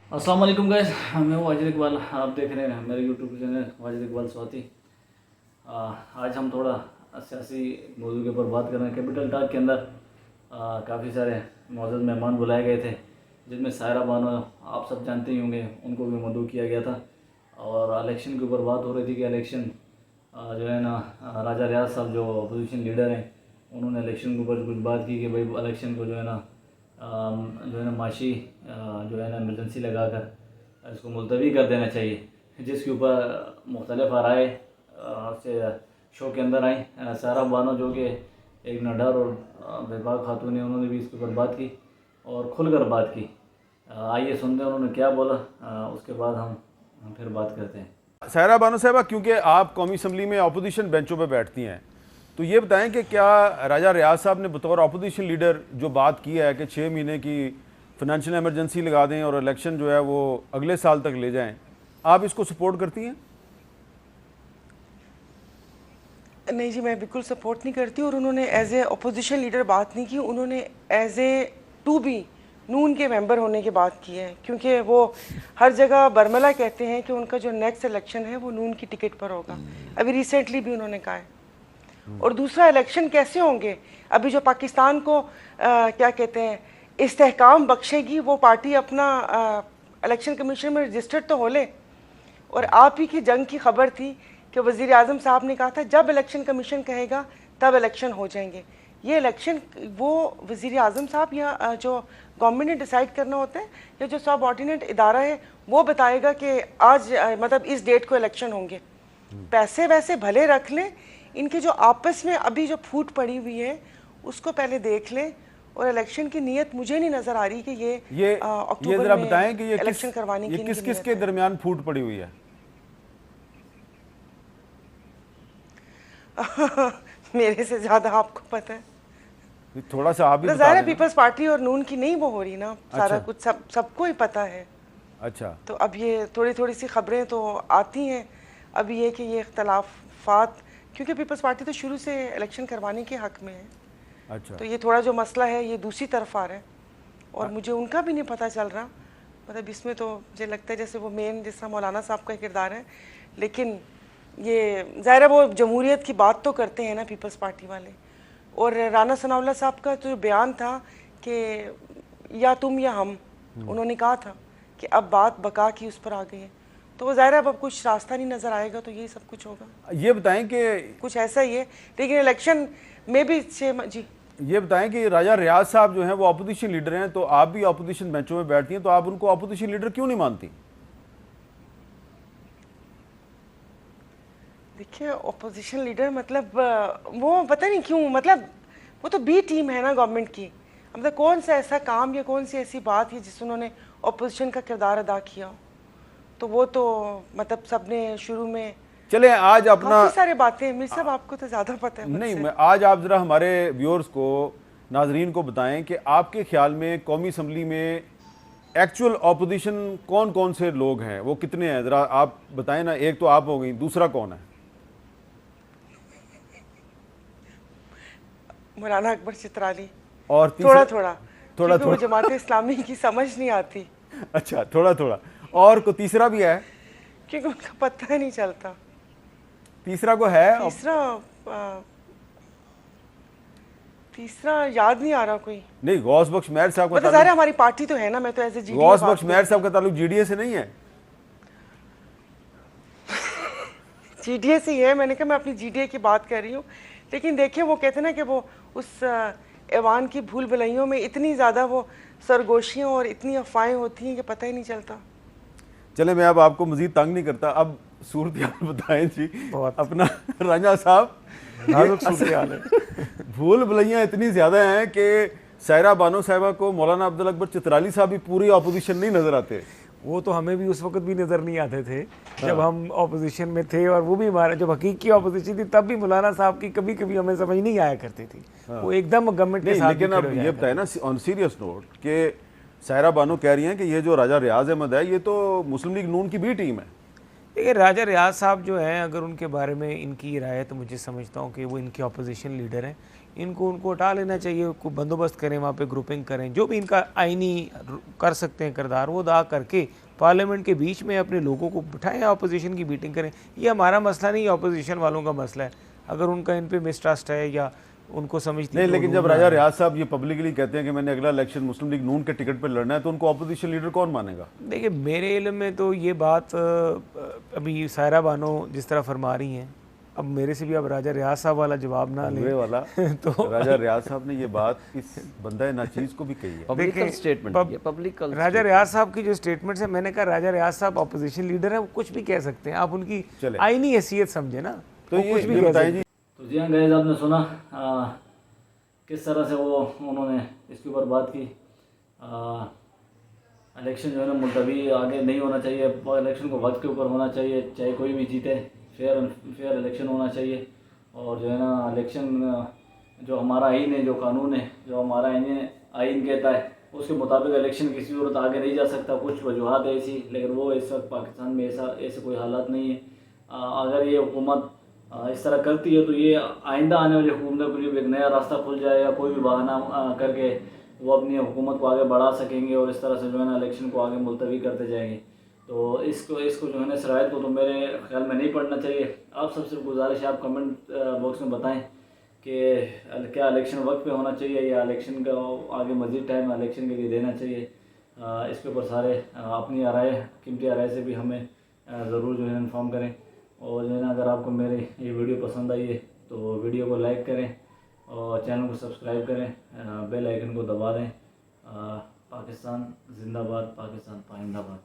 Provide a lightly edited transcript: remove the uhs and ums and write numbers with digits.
अस्सलाम वालेकुम गाइस, मैं हूँ वाजिद इकबाल। आप देख रहे हैं मेरे यूट्यूब चैनल वाजिद इकबाल स्वाति। आज हम थोड़ा सियासी मौजू के ऊपर बात कर रहे हैं। कैपिटल टॉक के अंदर काफ़ी सारे मौजूद मेहमान बुलाए गए थे, जिनमें सायरा बानो आप सब जानते ही होंगे, उनको भी मदऊ किया गया था। और इलेक्शन के ऊपर बात हो रही थी कि इलेक्शन जो है ना, राजा रियाज साहब जो अपोजिशन लीडर हैं, उन्होंने इलेक्शन के ऊपर कुछ बात की कि भाई इलेक्शन को जो है ना माशी जो है ना इमरजेंसी लगा कर इसको मुलतवी कर देना चाहिए, जिसके ऊपर मुख्तलिफ आराए से शो के अंदर आई। सारा बानो जो कि एक नडर और बेबाक खातून है, उन्होंने भी इसके ऊपर बात की और खुलकर बात की। आइए सुनते हैं उन्होंने क्या बोला, उसके बाद हम फिर बात करते हैं। सायरा बानो साहबा, क्योंकि आप कौमी असम्बली में अपोजिशन बेंचों पर बैठती हैं, तो ये बताएं कि क्या राजा रियाज साहब ने बतौर अपोजिशन लीडर जो बात की है कि 6 महीने की फाइनेंशियल इमरजेंसी लगा दें और इलेक्शन जो है वो अगले साल तक ले जाएं, आप इसको सपोर्ट करती हैं? नहीं जी, मैं बिल्कुल सपोर्ट नहीं करती। और उन्होंने एज ए अपोजिशन लीडर बात नहीं की, उन्होंने एज ए टू बी नून के मेंबर होने की बात की है, क्योंकि वो हर जगह बरमला कहते हैं कि उनका जो नेक्स्ट इलेक्शन है वो नून की टिकट पर होगा। अभी रिसेंटली भी उन्होंने कहा है। और दूसरा, इलेक्शन कैसे होंगे? अभी जो पाकिस्तान को क्या कहते हैं इस्तेहकाम बख्शेगी, वो पार्टी अपना इलेक्शन कमीशन में रजिस्टर्ड तो हो ले। और आप ही की जंग की खबर थी कि वज़ीर आज़म साहब ने कहा था जब इलेक्शन कमीशन कहेगा तब इलेक्शन हो जाएंगे। ये इलेक्शन वो वज़ीर आज़म साहब या जो गवर्नमेंट ने डिसाइड करना होता है, या जो सब ऑर्डिनेट इदारा है वो बताएगा कि आज मतलब इस डेट को इलेक्शन होंगे। पैसे वैसे भले रख लें, इनके जो आपस में अभी जो फूट पड़ी हुई है उसको पहले देख लें। और इलेक्शन की नीयत मुझे नहीं नज़र आ रही कि ये अक्टूबर जरा में बताएं कि ये इलेक्शन करवाने की किस किस के दरमियान फूट पड़ी हुई है? मेरे से ज्यादा आपको पता है। थोड़ा सा आप भी बता ज़ाहिर है देना। पीपल्स पार्टी और नून की नहीं वो हो रही ना, सारा कुछ सबको ही पता है। अच्छा, तो अब ये थोड़ी थोड़ी सी खबरें तो आती हैं। अब ये कि ये इख्तलाफात, क्योंकि पीपल्स पार्टी तो शुरू से इलेक्शन करवाने के हक में है। अच्छा, तो ये थोड़ा जो मसला है ये दूसरी तरफ आ रहा है, और मुझे उनका भी नहीं पता चल रहा। मतलब इसमें तो मुझे लगता है जैसे वो मेन जिस तरह मौलाना साहब का किरदार है, लेकिन ये ज़ाहिर है वो जमहूरियत की बात तो करते हैं ना पीपल्स पार्टी वाले। और राना सनाउल्लाह साहब का तो बयान था कि या तुम या हम, उन्होंने कहा था कि अब बात बका की उस पर आ गई है। तो वो ज़ाहिर है अब कुछ रास्ता नहीं नज़र आएगा, तो यही सब कुछ होगा। ये बताएं कि कुछ ऐसा ही है, लेकिन इलेक्शन में भी जी ये बताएं कि राजा रियाज साहब जो हैं वो अपोजिशन लीडर हैं, तो आप भी अपोजिशन बेंचों में बैठती हैं, तो आप उनको अपोजिशन लीडर क्यों नहीं मानती? देखिए, अपोजिशन लीडर मतलब वो पता नहीं क्यों, मतलब वो तो बी टीम है ना गवर्नमेंट की। मतलब कौन सा ऐसा काम या कौन सी ऐसी बात है जिससे उन्होंने अपोजिशन का किरदार अदा किया हो? तो वो तो मतलब सबने शुरू में चले आज अपना काफी सारे बातें मिर्जा साहब, आपको तो ज्यादा पता है नहीं, मुझसे। मैं आज आप जरा हमारे व्यूअर्स को, नाजरीन को बताएं कि आपके ख्याल में कौमी असम्बली में एक्चुअल अपोजिशन कौन कौन से लोग हैं, वो कितने हैं, जरा आप बताएं ना। एक तो आप हो गई, दूसरा कौन है? मौलाना अकबर चित्राली। और थोड़ा थोड़ा थोड़ा क्योंकि वो जमात इस्लामी की समझ नहीं आती, अच्छा, थोड़ा थोड़ा। और को तीसरा भी है? क्योंकि उनका पता ही नहीं चलता। तीसरा को है? तीसरा याद नहीं आ रहा कोई। नहीं, गौस बख्श मेहर साहब का मतलब ज़ाहिर है हमारी पार्टी तो है ना, मैं तो ऐसे जीडीए गौस बख्श मेहर साहब का ताल्लुक जीडीए से नहीं है? जीडीए से ही है। मैंने कहा मैं अपनी जीडीए की बात कर रही हूँ। लेकिन देखिए, वो कहते हैं ना कि वो उस ऐवान की भूल भुलैयों में इतनी ज़्यादा वो सरगोशियाँ और इतनी अफवाहें होती हैं कि पता ही नहीं चलता। चले, मैं अब आपको मजीद तंग नहीं करता। अब सूरत हाल बताएं जी अपना राजा साहब। भूल भुलैयाँ इतनी ज़्यादा हैं कि सायरा बानो साहिबा को मौलाना अब्दुल अकबर चित्राली साहब भी पूरी अपोजिशन नहीं नज़र आते। वो तो हमें भी उस वक्त भी नज़र नहीं आते थे जब हम ऑपोजिशन में थे, और वो भी हमारे जब हकीकी ऑपोजिशन थी तब भी मौलाना साहब की कभी कभी हमें समझ नहीं आया करती थी। वो एकदम गवर्नमेंट के साथ। लेकिन अब ये बताए ना ऑन सीरियस नोट कि सायरा बानो कह रही हैं कि ये जो राजा रियाज अहमद है ये तो मुस्लिम लीग नून की बी टीम है। देखिए राजा रियाज साहब जो हैं, अगर उनके बारे में इनकी राय है तो मुझे समझता हूँ कि वो इनके अपोजिशन लीडर हैं, उनको हटा लेना चाहिए, को बंदोबस्त करें, वहाँ पे ग्रुपिंग करें, जो भी इनका आईनी कर सकते हैं किरदार वो अदा करके पार्लियामेंट के बीच में अपने लोगों को बिठाएं, अपोजिशन की मीटिंग करें। ये हमारा मसला नहीं, अपोजिशन वालों का मसला है। अगर उनका इन पे मिसट्रस्ट है या उनको समझती नहीं, लेकिन जब राजा रियाज साहब ये पब्लिकली कहते हैं कि मैंने अगला इलेक्शन मुस्लिम लीग नून के टिकट पर लड़ना है, तो उनको अपोजिशन लीडर कौन मानेगा? देखिए मेरे इल्म में तो ये बात अभी सायरा बानो जिस तरह फरमा रही हैं, अब मेरे से भी अब राजा रियाज साहब वाला जवाब ना ले वाला तो राजा रियाज साहब ने ये बात इस बंदा नाचीज को भी कही है। पब्लिक स्टेटमेंट, पब्लिक राजा रियाज साहब की जो स्टेटमेंट्स है, मैंने कहा राजा रियाज साहब अपोजिशन लीडर है, वो कुछ भी कह सकते हैं, आप उनकी आईनी हैसियत समझे ना, तो वो ये कुछ भी कह सकते हैं। तो जी हाँ गाइस, आपने सुना किस तरह से वो उन्होंने इसके ऊपर बात की। इलेक्शन जो है ना मुलतवी आगे नहीं होना चाहिए, इलेक्शन को वक्त के ऊपर होना चाहिए, चाहे कोई भी जीते, फेयर इलेक्शन होना चाहिए। और जो है ना इलेक्शन जो हमारा आइन है, जो कानून है, जो हमारा आइन कहता है, उसके मुताबिक इलेक्शन किसी सूरत आगे नहीं जा सकता। कुछ वजूहत है ऐसी, लेकिन वो इस वक्त पाकिस्तान में ऐसे कोई हालात नहीं है। अगर ये हुकूमत इस तरह करती है तो ये आइंदा आने वाली हुकूमतों के लिए एक नया रास्ता खुल जाएगा। कोई भी बहाना करके वो अपनी हुकूमत को आगे बढ़ा सकेंगे और इस तरह से जो है ना इलेक्शन को आगे मुलतवी करते जाएंगे। तो इसको जो है ना शराइत को तो मेरे ख्याल में नहीं पढ़ना चाहिए। आप सबसे गुजारिश है, आप कमेंट बॉक्स में बताएं कि क्या इलेक्शन वक्त पे होना चाहिए या इलेक्शन का आगे मज़ीद टाइम इलेक्शन के लिए देना चाहिए। इसके ऊपर सारे अपनी राय, कीमती राय से भी हमें ज़रूर जो है इन्फॉर्म करें। और जो है ना अगर आपको मेरी ये वीडियो पसंद आई है तो वीडियो को लाइक करें और चैनल को सब्सक्राइब करें, बेल आइकन को दबा दें। पाकिस्तान जिंदाबाद, पाकिस्तान पाइंदाबाद।